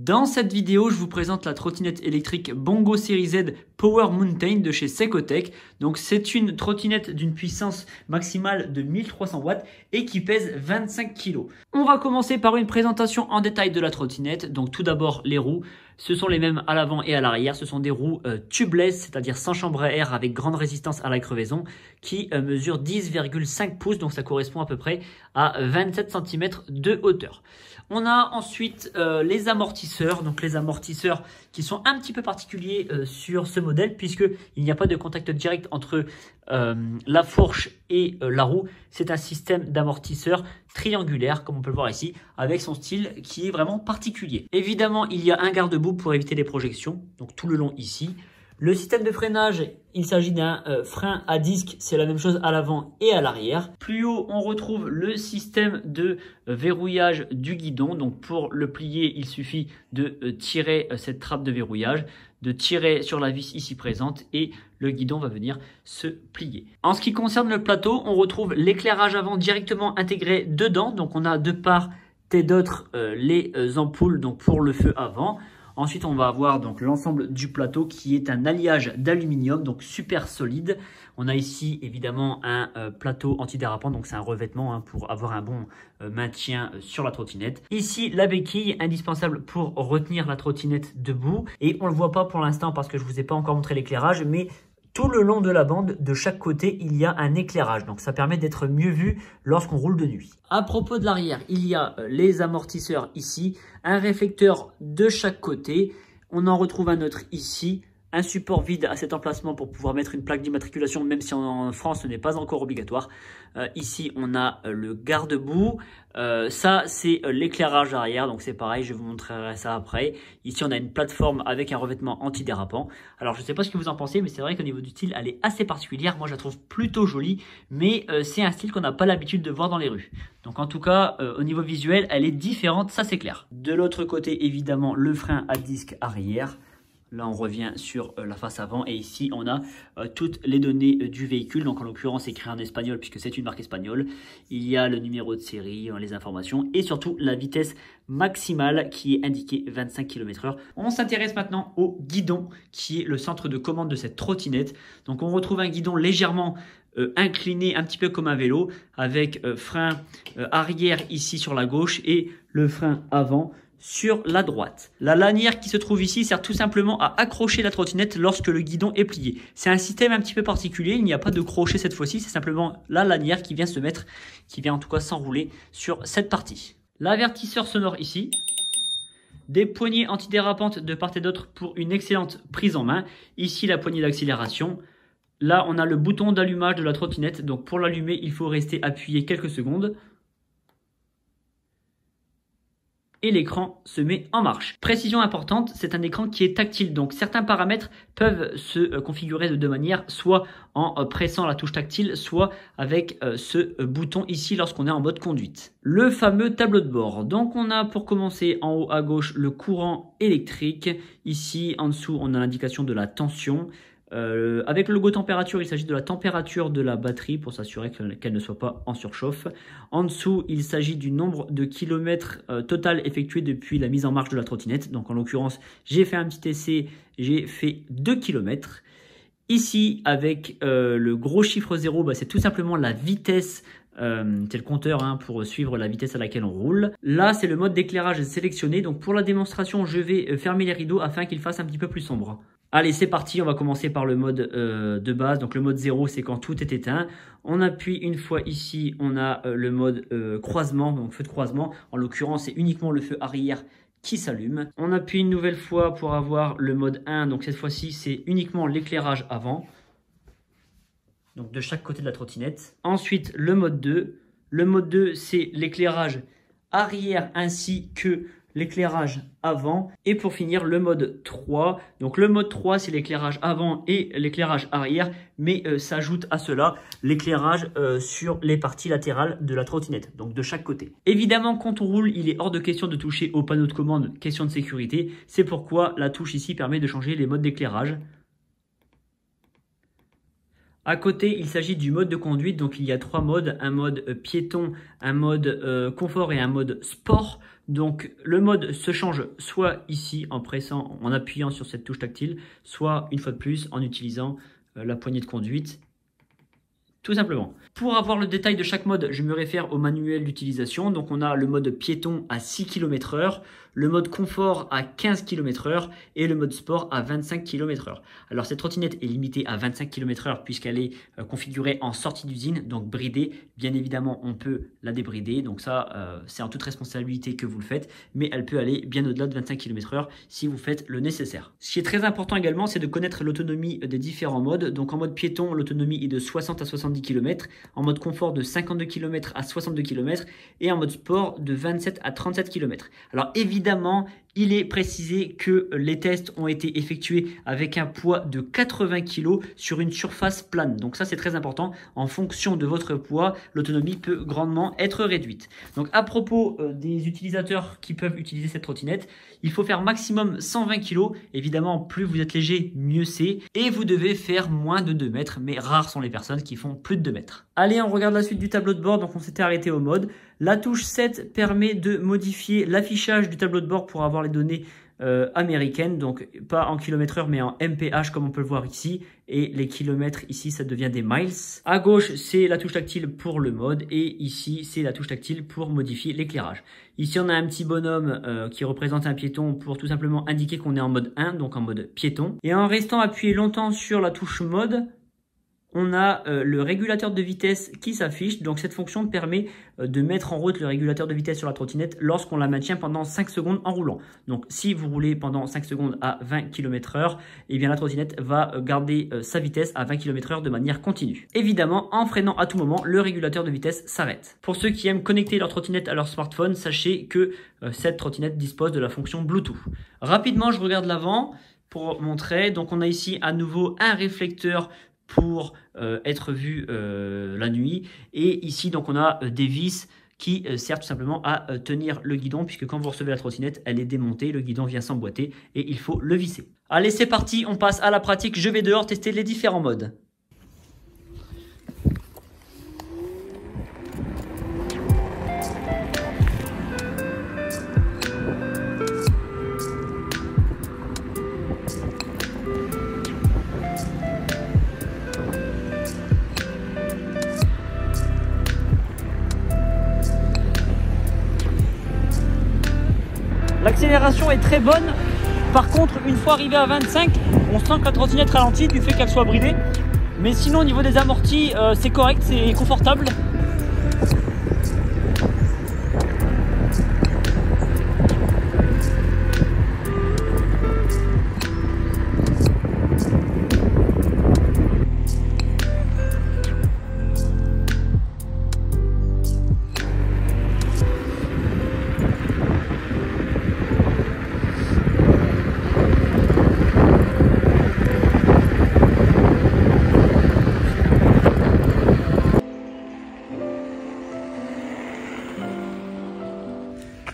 Dans cette vidéo, je vous présente la trottinette électrique Bongo Série Z Power Mountain de chez Secotech. Donc c'est une trottinette d'une puissance maximale de 1300 watts et qui pèse 25 kg. On va commencer par une présentation en détail de la trottinette. Donc tout d'abord les roues. Ce sont les mêmes à l'avant et à l'arrière. Ce sont des roues tubeless, c'est-à-dire sans chambre à air avec grande résistance à la crevaison, qui mesurent 10,5 pouces. Donc ça correspond à peu près à 27 cm de hauteur. On a ensuite les amortisseurs. Donc les amortisseurs qui sont un petit peu particuliers sur ce modèle, puisqu'il n'y a pas de contact direct entre la fourche et la roue. C'est un système d'amortisseur triangulaire, comme on peut le voir ici, avec son style qui est vraiment particulier. Évidemment, il y a un garde-boue pour éviter les projections, donc tout le long ici. Le système de freinage, il s'agit d'un frein à disque, c'est la même chose à l'avant et à l'arrière. Plus haut, on retrouve le système de verrouillage du guidon. Donc pour le plier, il suffit de tirer cette trappe de verrouillage, de tirer sur la vis ici présente et le guidon va venir se plier. En ce qui concerne le plateau, on retrouve l'éclairage avant directement intégré dedans. Donc on a de part et d'autre les ampoules donc pour le feu avant. Ensuite, on va avoir donc l'ensemble du plateau qui est un alliage d'aluminium, donc super solide. On a ici évidemment un plateau antidérapant, donc c'est un revêtement pour avoir un bon maintien sur la trottinette. Ici, la béquille indispensable pour retenir la trottinette debout. Et on ne le voit pas pour l'instant parce que je ne vous ai pas encore montré l'éclairage, mais tout le long de la bande, de chaque côté, il y a un éclairage. Donc ça permet d'être mieux vu lorsqu'on roule de nuit. À propos de l'arrière, il y a les amortisseurs ici, un réflecteur de chaque côté. On en retrouve un autre ici, un support vide à cet emplacement pour pouvoir mettre une plaque d'immatriculation, même si en France ce n'est pas encore obligatoire. Ici, on a le garde-boue. Ça, c'est l'éclairage arrière, donc c'est pareil, je vous montrerai ça après. Ici, on a une plateforme avec un revêtement antidérapant. Alors, je ne sais pas ce que vous en pensez, mais c'est vrai qu'au niveau du style, elle est assez particulière. Moi, je la trouve plutôt jolie, mais c'est un style qu'on n'a pas l'habitude de voir dans les rues. Donc, en tout cas, au niveau visuel, elle est différente, ça c'est clair. De l'autre côté, évidemment, le frein à disque arrière. Là, on revient sur la face avant et ici, on a toutes les données du véhicule. Donc, en l'occurrence, écrit en espagnol puisque c'est une marque espagnole. Il y a le numéro de série, les informations et surtout la vitesse maximale qui est indiquée 25 km/h. On s'intéresse maintenant au guidon qui est le centre de commande de cette trottinette. Donc, on retrouve un guidon légèrement incliné, un petit peu comme un vélo, avec frein arrière ici sur la gauche et le frein avant sur la droite. La lanière qui se trouve ici sert tout simplement à accrocher la trottinette lorsque le guidon est plié. C'est un système un petit peu particulier, il n'y a pas de crochet cette fois-ci, c'est simplement la lanière qui vient se mettre, qui vient en tout cas s'enrouler sur cette partie. L'avertisseur sonore ici, des poignées antidérapantes de part et d'autre pour une excellente prise en main. Ici la poignée d'accélération. Là on a le bouton d'allumage de la trottinette, donc pour l'allumer il faut rester appuyé quelques secondes. Et l'écran se met en marche. Précision importante, c'est un écran qui est tactile, donc certains paramètres peuvent se configurer de deux manières, soit en pressant la touche tactile, soit avec ce bouton ici lorsqu'on est en mode conduite. Le fameux tableau de bord. Donc on a pour commencer en haut à gauche le courant électrique. Ici en dessous on a l'indication de la tension. Avec le logo température, il s'agit de la température de la batterie pour s'assurer qu'elle ne soit pas en surchauffe. En dessous, il s'agit du nombre de kilomètres total effectué depuis la mise en marche de la trottinette. Donc en l'occurrence, j'ai fait un petit essai, j'ai fait 2 km. Ici, avec le gros chiffre 0, c'est tout simplement la vitesse. C'est le compteur pour suivre la vitesse à laquelle on roule. Là, c'est le mode d'éclairage sélectionné. Donc pour la démonstration, je vais fermer les rideaux afin qu'il fasse un petit peu plus sombre. Allez, c'est parti, on va commencer par le mode de base. Donc le mode 0, c'est quand tout est éteint. On appuie une fois ici, on a le mode croisement, donc feu de croisement. En l'occurrence, c'est uniquement le feu arrière qui s'allume. On appuie une nouvelle fois pour avoir le mode 1. Donc cette fois-ci, c'est uniquement l'éclairage avant. Donc de chaque côté de la trottinette. Ensuite, le mode 2. Le mode 2, c'est l'éclairage arrière ainsi que l'éclairage avant. Et pour finir, le mode 3. Donc le mode 3, c'est l'éclairage avant et l'éclairage arrière. Mais s'ajoute à cela l'éclairage sur les parties latérales de la trottinette. Donc de chaque côté. Évidemment, quand on roule, il est hors de question de toucher au panneau de commande. Question de sécurité. C'est pourquoi la touche ici permet de changer les modes d'éclairage. À côté, il s'agit du mode de conduite, donc il y a 3 modes, un mode piéton, un mode confort et un mode sport. Donc le mode se change soit ici en pressant, en appuyant sur cette touche tactile, soit une fois de plus en utilisant la poignée de conduite. Tout simplement. Pour avoir le détail de chaque mode, je me réfère au manuel d'utilisation. Donc on a le mode piéton à 6 km/h, le mode confort à 15 km/h et le mode sport à 25 km/h. Alors cette trottinette est limitée à 25 km/h puisqu'elle est configurée en sortie d'usine, donc bridée. Bien évidemment, on peut la débrider. Donc ça, c'est en toute responsabilité que vous le faites, mais elle peut aller bien au-delà de 25 km/h si vous faites le nécessaire. Ce qui est très important également, c'est de connaître l'autonomie des différents modes. Donc en mode piéton, l'autonomie est de 60 à 70 km, en mode confort de 52 km à 62 km et en mode sport de 27 à 37 km. Alors évidemment, il est précisé que les tests ont été effectués avec un poids de 80 kg sur une surface plane. Donc ça, c'est très important. En fonction de votre poids, l'autonomie peut grandement être réduite. Donc à propos des utilisateurs qui peuvent utiliser cette trottinette, il faut faire maximum 120 kg. Évidemment, plus vous êtes léger, mieux c'est. Et vous devez faire moins de 2 mètres, mais rares sont les personnes qui font plus de 2 mètres. Allez, on regarde la suite du tableau de bord. Donc on s'était arrêté au mode. La touche 7 permet de modifier l'affichage du tableau de bord pour avoir les données américaines, donc pas en km/h mais en mph comme on peut le voir ici, et les kilomètres ici ça devient des miles. À gauche c'est la touche tactile pour le mode et ici c'est la touche tactile pour modifier l'éclairage. Ici on a un petit bonhomme qui représente un piéton pour tout simplement indiquer qu'on est en mode 1, donc en mode piéton. Et en restant appuyé longtemps sur la touche mode, on a le régulateur de vitesse qui s'affiche. Donc cette fonction permet de mettre en route le régulateur de vitesse sur la trottinette lorsqu'on la maintient pendant 5 secondes en roulant. Donc si vous roulez pendant 5 secondes à 20 km/h, eh bien la trottinette va garder sa vitesse à 20 km/h de manière continue. Évidemment, en freinant à tout moment, le régulateur de vitesse s'arrête. Pour ceux qui aiment connecter leur trottinette à leur smartphone, sachez que cette trottinette dispose de la fonction Bluetooth. Rapidement, je regarde l'avant pour montrer. Donc on a ici à nouveau un réflecteur pour être vu la nuit, et ici donc on a des vis qui servent tout simplement à tenir le guidon, puisque quand vous recevez la trottinette elle est démontée, le guidon vient s'emboîter et il faut le visser. Allez, c'est parti, on passe à la pratique, je vais dehors tester les différents modes. L'accélération est très bonne. Par contre, une fois arrivé à 25, on sent que la trottinette ralentit du fait qu'elle soit bridée. Mais sinon, au niveau des amortis, c'est correct, c'est confortable.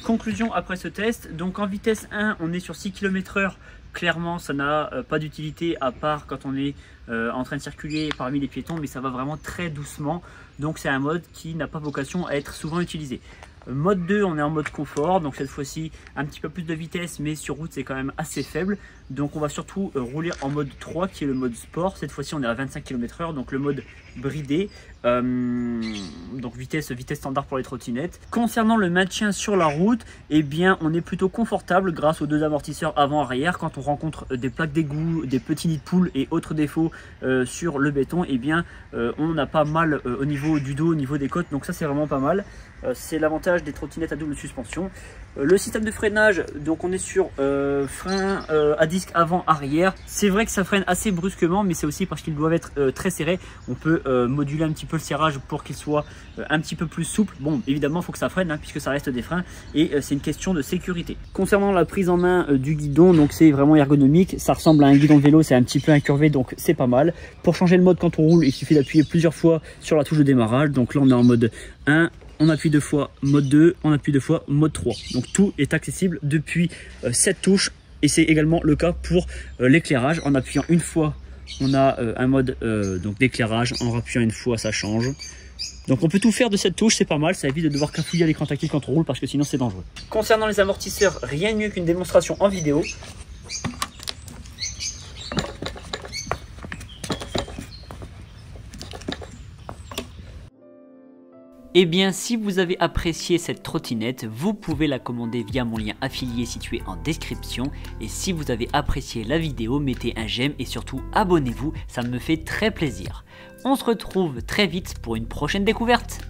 Conclusion après ce test, donc en vitesse 1 on est sur 6 km/h, clairement ça n'a pas d'utilité à part quand on est en train de circuler parmi les piétons, mais ça va vraiment très doucement, donc c'est un mode qui n'a pas vocation à être souvent utilisé. Mode 2, on est en mode confort, donc cette fois-ci un petit peu plus de vitesse, mais sur route c'est quand même assez faible. Donc on va surtout rouler en mode 3 qui est le mode sport. Cette fois-ci on est à 25 km/h, donc le mode bridé, donc vitesse standard pour les trottinettes. Concernant le maintien sur la route, eh bien on est plutôt confortable grâce aux deux amortisseurs avant-arrière. Quand on rencontre des plaques d'égout, des petits nids de poules et autres défauts sur le béton, eh bien on n'a pas mal au niveau du dos, au niveau des côtes, donc ça c'est vraiment pas mal. C'est l'avantage des trottinettes à double suspension. Le système de freinage, donc on est sur frein à disque avant-arrière. C'est vrai que ça freine assez brusquement, mais c'est aussi parce qu'ils doivent être très serrés. On peut moduler un petit peu le serrage pour qu'il soit un petit peu plus souple. Bon, évidemment, il faut que ça freine puisque ça reste des freins et c'est une question de sécurité. Concernant la prise en main du guidon, donc c'est vraiment ergonomique. Ça ressemble à un guidon de vélo, c'est un petit peu incurvé, donc c'est pas mal. Pour changer le mode quand on roule, il suffit d'appuyer plusieurs fois sur la touche de démarrage. Donc là, on est en mode 1. On appuie 2 fois mode 2, on appuie 2 fois mode 3. Donc tout est accessible depuis cette touche et c'est également le cas pour l'éclairage. En appuyant une fois On a un mode donc d'éclairage, en appuyant une fois ça change. Donc on peut tout faire de cette touche, c'est pas mal, ça évite de devoir cafouiller à l'écran tactile quand on roule parce que sinon c'est dangereux. Concernant les amortisseurs, rien de mieux qu'une démonstration en vidéo. Eh bien, si vous avez apprécié cette trottinette, vous pouvez la commander via mon lien affilié situé en description. Et si vous avez apprécié la vidéo, mettez un j'aime et surtout abonnez-vous, ça me fait très plaisir. On se retrouve très vite pour une prochaine découverte.